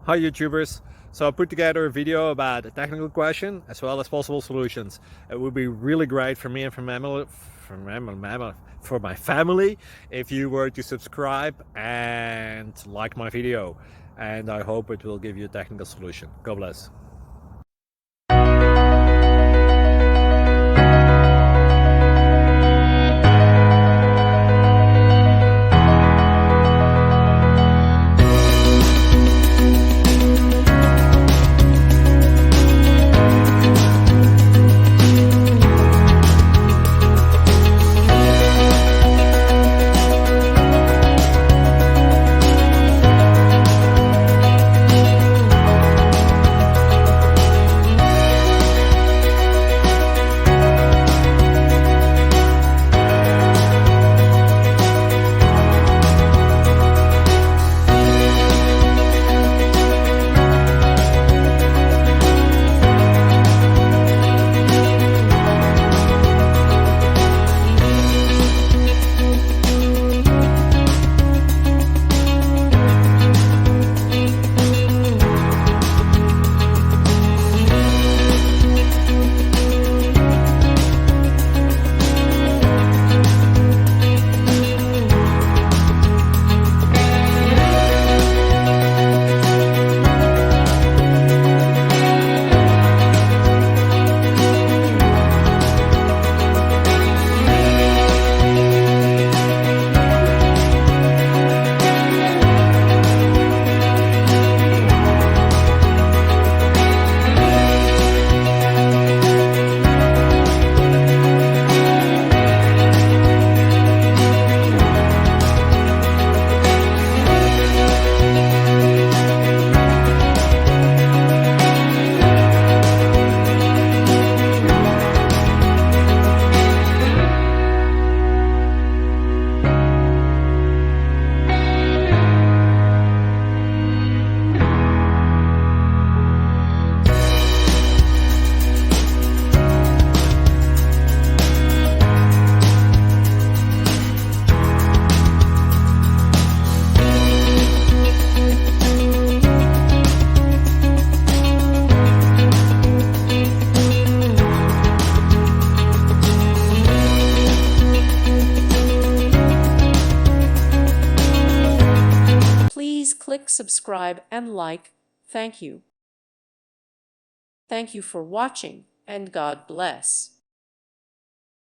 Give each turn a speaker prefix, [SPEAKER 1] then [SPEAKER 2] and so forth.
[SPEAKER 1] Hi YouTubers! So I put together a video about a technical question as well as possible solutions. It would be really great for me and for my family if you were to subscribe and like my video, and I hope it will give you a technical solution. God bless.
[SPEAKER 2] Please click subscribe and like. Thank you. Thank you for watching, and God bless.